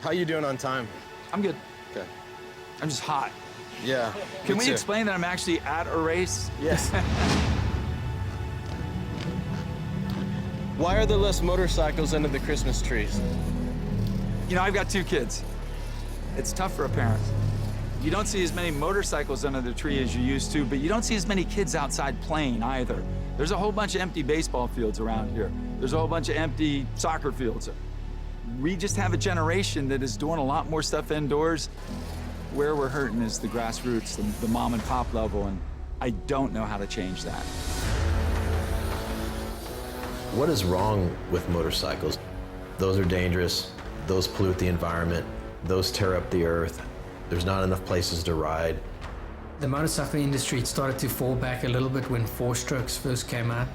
How you doing on time? I'm good. Okay. I'm just hot. Yeah. Can me we too. explain that I'm actually at a race? Yes. Why are there less motorcycles under the Christmas trees? You know, I've got 2 kids. It's tough for a parent. You don't see as many motorcycles under the tree as you used to, but you don't see as many kids outside playing either. There's a whole bunch of empty baseball fields around here. There's a whole bunch of empty soccer fields. We just have a generation that is doing a lot more stuff indoors. Where we're hurting is the grassroots, the mom and pop level, and I don't know how to change that. What is wrong with motorcycles? Those are dangerous. Those pollute the environment. Those tear up the earth. There's not enough places to ride. The motorcycle industry started to fall back a little bit when 4-strokes first came out.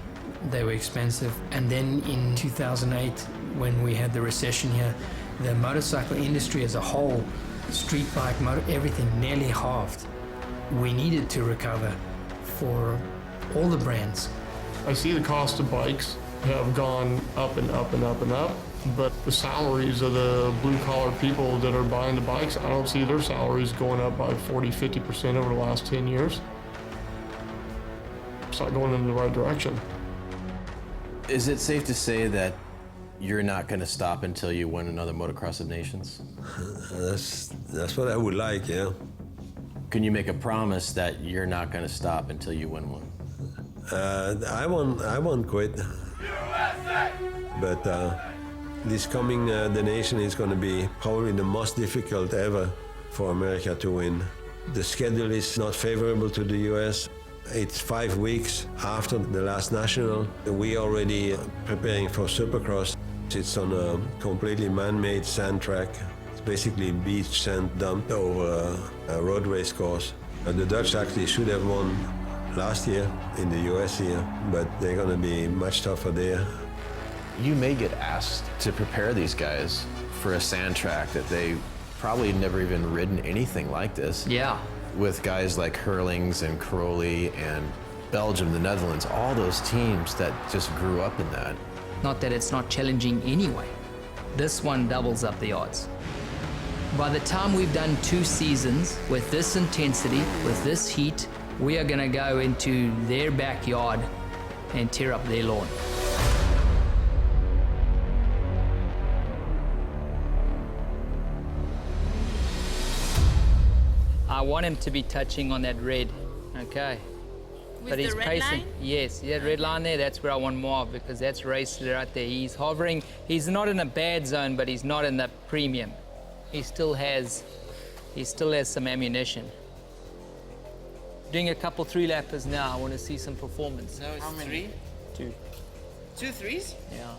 They were expensive. And then in 2008, when we had the recession here, the motorcycle industry as a whole, street bike, everything nearly halved. We needed to recover for all the brands. I see the cost of bikes have gone up and up and up and up, but the salaries of the blue-collar people that are buying the bikes, I don't see their salaries going up by 40–50% over the last 10 years. It's not going in the right direction. Is it safe to say that you're not going to stop until you win another Motocross of Nations? That's what I would like, yeah. Can you make a promise that you're not going to stop until you win one? I won't quit. USA! But this coming the nation is going to be probably the most difficult ever for America to win. The schedule is not favorable to the US. It's 5 weeks after the last national. We're already preparing for Supercross. It's on a completely man-made sand track. It's basically beach sand dumped over a road race course. The Dutch actually should have won last year in the US here, but they're going to be much tougher there. You may get asked to prepare these guys for a sand track that they probably never even ridden anything like this. Yeah. With guys like Hurlings and Crowley and Belgium, the Netherlands, all those teams that just grew up in that. Not that it's not challenging anyway. This one doubles up the odds. By the time we've done 2 seasons with this intensity, with this heat, we are gonna go into their backyard and tear up their lawn. I want him to be touching on that red, okay? With but he's the red pacing. line? Yes, that red line there, that's where I want more of, because that's race right there. He's hovering. He's not in a bad zone, but he's not in the premium. He still has some ammunition. Doing a couple 3-lappers now. I want to see some performance. No, it's 3. 2. 2 3s? Yeah.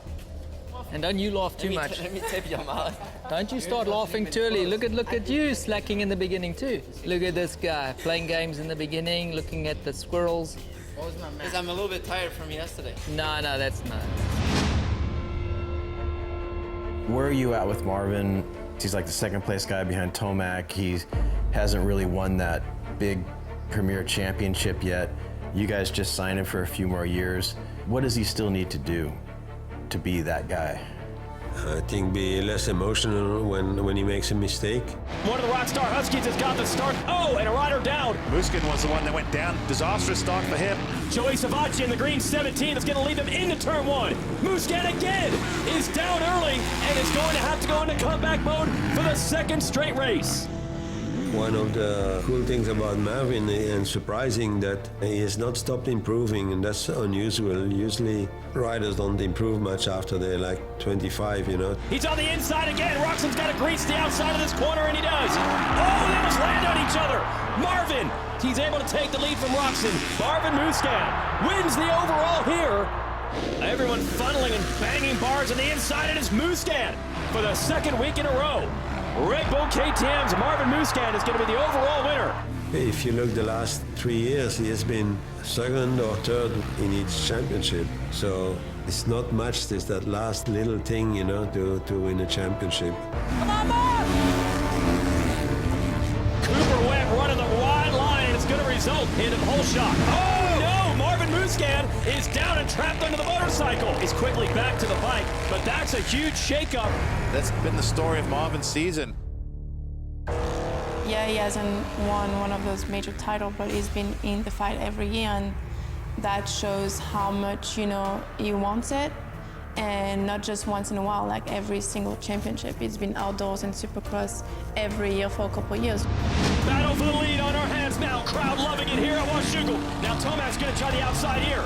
And don't you laugh too much. Let me tap your mouth. Don't you start laughing too early. Look at you slacking in the beginning too. Look at this guy playing games in the beginning, looking at the squirrels. What was my man? Because I'm a little bit tired from yesterday. No, that's not. Where are you at with Marvin? He's like the 2nd place guy behind Tomac. He hasn't really won that big premier championship yet. You guys just signed him for a few more years. What does he still need to do to be that guy? I think be less emotional when he makes a mistake. One of the Rockstar Huskies has got the start. Oh, and a rider down. Muskin was the one that went down. Disastrous start for him. Joey Savacci in the green 17 is going to lead them into turn 1. Muscat again is down early and is going to have to go into comeback mode for the 2nd straight race. One of the cool things about Marvin and surprising that he has not stopped improving, and that's unusual. Usually riders don't improve much after they're like 25, you know. He's on the inside again. Roxon's got to grease the outside of this corner, and he does. Oh, they almost land on each other. Marvin, he's able to take the lead from Roxon. Marvin Muscat wins the overall here. Everyone funneling and banging bars on the inside, and it's Muscat for the 2nd week in a row. Red Bull KTM's Marvin Muscat is going to be the overall winner. If you look the last 3 years, he has been 2nd or 3rd in each championship. So it's not much, there's that last little thing, you know, to win a championship. Come on, Marv! Cooper Webb running the wide line, and it's going to result in a pole shot. Oh, no! Marvin Muscat Muscan is down and trapped under the motorcycle. He's quickly back to the bike, but that's a huge shakeup. That's been the story of Marvin's season. Yeah, he hasn't won one of those major titles, but he's been in the fight every year, and that shows how much, you know, he wants it. And not just once in a while, like every single championship. It's been outdoors and Supercross every year for a couple of years. Battle for the lead on our hands now. Crowd loving it here at Washougal. Now Tomac's gonna try the outside here.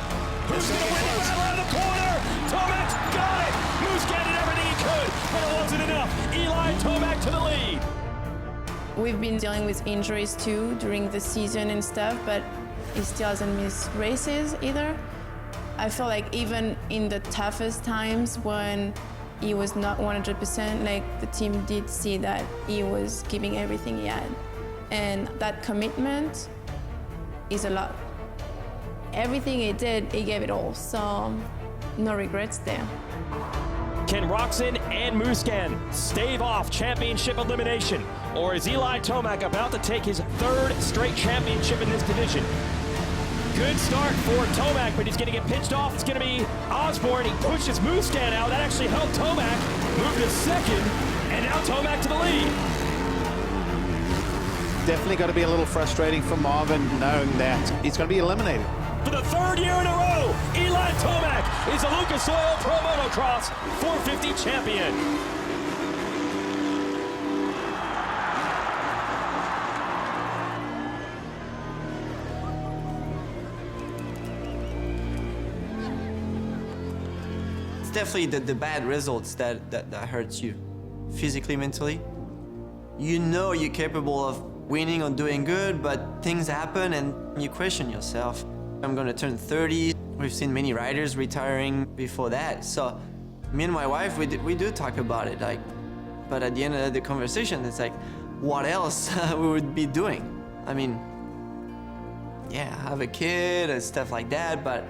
Who's gonna win the battle out of the corner? Tomac's got it! Muscan did everything he could, but it wasn't enough. Eli Tomac to the lead. We've been dealing with injuries too during the season and stuff, but he still hasn't missed races either. I feel like even in the toughest times when he was not 100%, like the team did see that he was giving everything he had. And that commitment is a lot. Everything he did, he gave it all. So no regrets there. Can Roczen and Muscan stave off championship elimination? Or is Eli Tomac about to take his third straight championship in this division? Good start for Tomac, but he's going to get pitched off. It's going to be Osborne. He pushes Muscan out. That actually helped Tomac move to second, and now Tomac to the lead. Definitely got to be a little frustrating for Marvin knowing that he's going to be eliminated. For the third year in a row, Eli Tomac is a Lucas Oil Pro Motocross 450 champion. It's definitely the bad results that hurts you, physically, mentally. You know you're capable of winning or doing good, but things happen and you question yourself. I'm gonna turn 30. We've seen many riders retiring before that. So me and my wife, we do talk about it. Like, but at the end of the conversation, it's like, what else we would be doing? I mean, yeah, I have a kid and stuff like that, but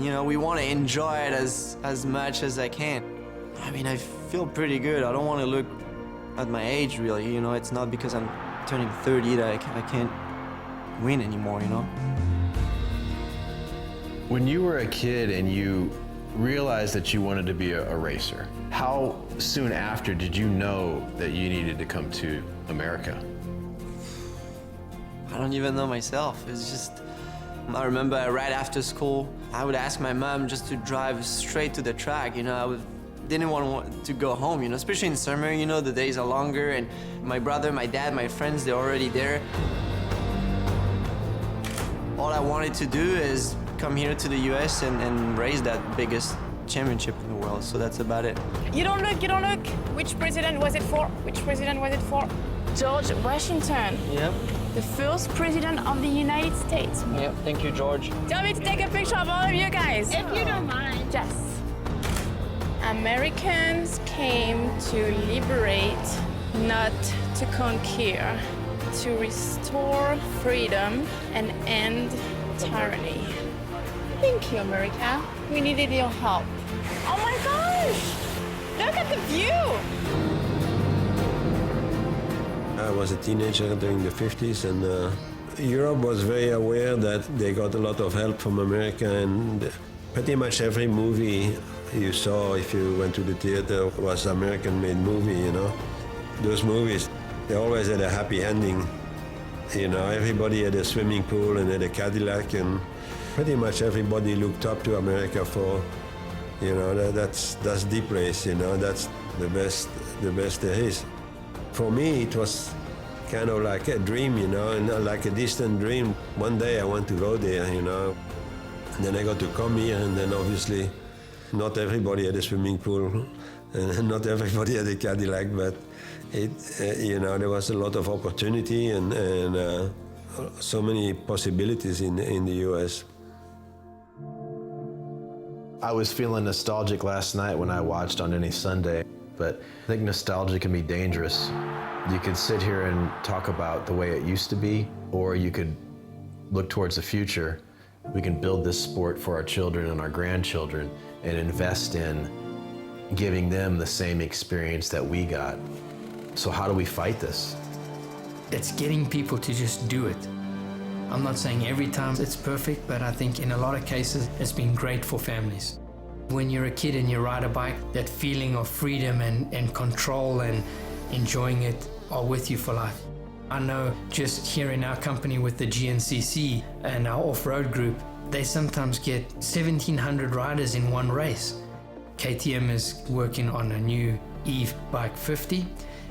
you know, we want to enjoy it as much as I can. I mean, I feel pretty good. I don't want to look at my age, really. You know, it's not because I'm turning 30 that I can't win anymore, you know? When you were a kid and you realized that you wanted to be a racer, how soon after did you know that you needed to come to America? I don't even know myself. It's just, I remember right after school, I would ask my mom just to drive straight to the track. You know, didn't want to go home, you know, especially in summer, you know, the days are longer, and my brother, my dad, my friends, they're already there. All I wanted to do is come here to the US and race that biggest championship in the world, so that's about it. You don't look, you don't look. Which president was it for? Which president was it for? George Washington. Yep. The first president of the United States. Yep, thank you, George. Do you want me to take a picture of all of you guys? If you don't mind. Yes. Americans came to liberate, not to conquer, to restore freedom and end tyranny. Thank you, America. We needed your help. Oh my gosh! Look at the view! I was a teenager during the 50s, and Europe was very aware that they got a lot of help from America, and pretty much every movie you saw, if you went to the theater, was American-made movie, you know. Those movies, they always had a happy ending. You know, everybody had a swimming pool and had a Cadillac, and pretty much everybody looked up to America for, you know, that's the place, you know, that's the best there is. For me, it was kind of like a dream, you know, and like a distant dream. One day I want to go there, you know. And then I got to come here, and then obviously not everybody had a swimming pool, and not everybody had a Cadillac, but you know, there was a lot of opportunity and so many possibilities in the U.S. I was feeling nostalgic last night when I watched On Any Sunday, but I think nostalgia can be dangerous. You could sit here and talk about the way it used to be, or you could look towards the future. We can build this sport for our children and our grandchildren and invest in giving them the same experience that we got. So how do we fight this? It's getting people to just do it. I'm not saying every time it's perfect, but I think in a lot of cases it's been great for families. When you're a kid and you ride a bike, that feeling of freedom and control and enjoying it are with you for life. I know just here in our company with the GNCC and our off-road group, they sometimes get 1,700 riders in one race. KTM is working on a new e-bike 50,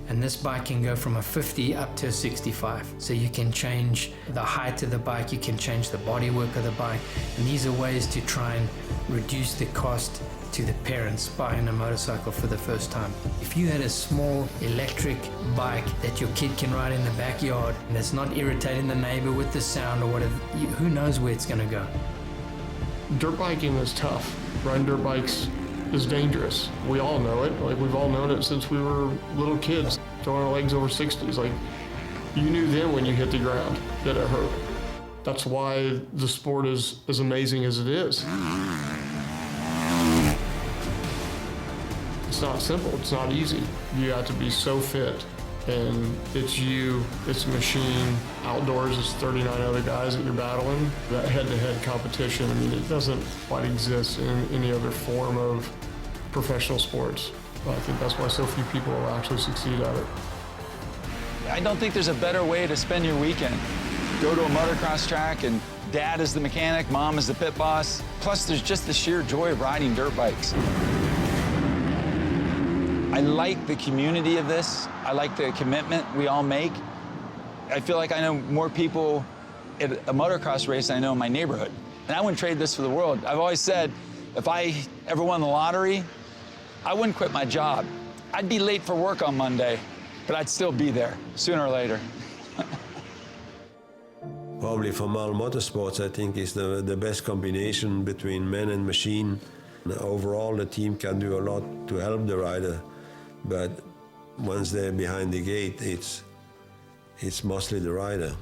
and this bike can go from a 50 up to a 65. So you can change the height of the bike, you can change the bodywork of the bike, and these are ways to try and reduce the cost to the parents buying a motorcycle for the first time. If you had a small electric bike that your kid can ride in the backyard and it's not irritating the neighbor with the sound or whatever, who knows where it's going to go. Dirt biking is tough. Riding dirt bikes is dangerous. We all know it. Like, we've all known it since we were little kids, throwing our legs over 60s. Like, you knew then when you hit the ground that it hurt. That's why the sport is as amazing as it is. It's not simple, it's not easy. You have to be so fit, and it's you, it's a machine. Outdoors, it's 39 other guys that you're battling. That head-to-head competition, I mean, it doesn't quite exist in any other form of professional sports. I think that's why so few people will actually succeed at it. I don't think there's a better way to spend your weekend. Go to a motocross track and dad is the mechanic, mom is the pit boss. Plus, there's just the sheer joy of riding dirt bikes. I like the community of this. I like the commitment we all make. I feel like I know more people at a motocross race than I know in my neighborhood. And I wouldn't trade this for the world. I've always said, if I ever won the lottery, I wouldn't quit my job. I'd be late for work on Monday, but I'd still be there sooner or later. Probably for Mal Motorsports, I think, is the best combination between man and machine. Overall, the team can do a lot to help the rider, but once they're behind the gate, it's mostly the rider.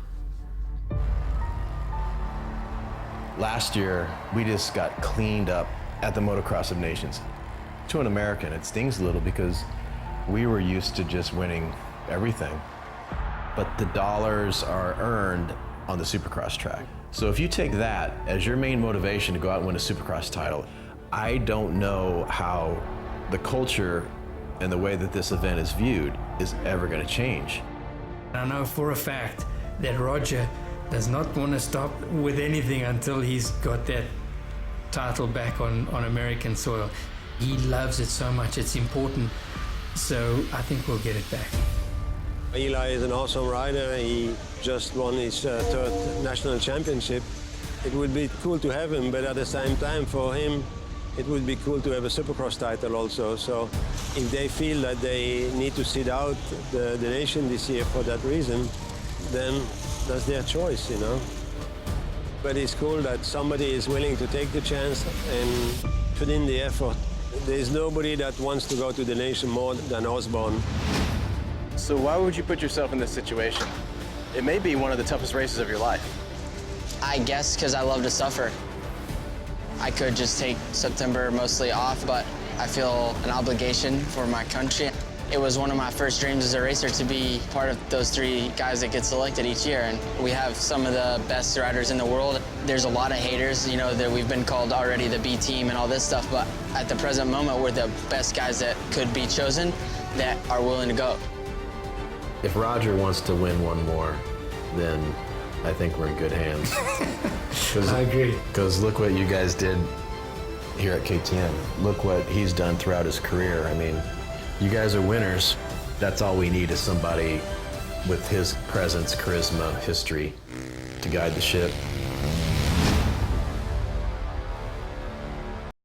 Last year, we just got cleaned up at the Motocross of Nations. To an American, it stings a little because we were used to just winning everything. But the dollars are earned on the Supercross track. So if you take that as your main motivation to go out and win a Supercross title, I don't know how the culture and the way that this event is viewed is ever going to change. I know for a fact that Roger does not want to stop with anything until he's got that title back on American soil. He loves it so much, it's important, so I think we'll get it back. Eli is an awesome rider. He just won his third national championship. It would be cool to have him, but at the same time, for him, it would be cool to have a Supercross title also. So if they feel that they need to sit out the nation this year for that reason, then that's their choice, you know. But it's cool that somebody is willing to take the chance and put in the effort. There's nobody that wants to go to the nation more than Osborne. So why would you put yourself in this situation? It may be one of the toughest races of your life. I guess because I love to suffer. I could just take September mostly off, but I feel an obligation for my country. It was one of my first dreams as a racer to be part of those 3 guys that get selected each year, and we have some of the best riders in the world. There's a lot of haters, you know, that we've been called already the B team and all this stuff, but at the present moment, we're the best guys that could be chosen that are willing to go. If Roger wants to win one more, then I think we're in good hands. I agree. Because look what you guys did here at KTM. Look what he's done throughout his career. I mean, you guys are winners. That's all we need is somebody with his presence, charisma, history to guide the ship.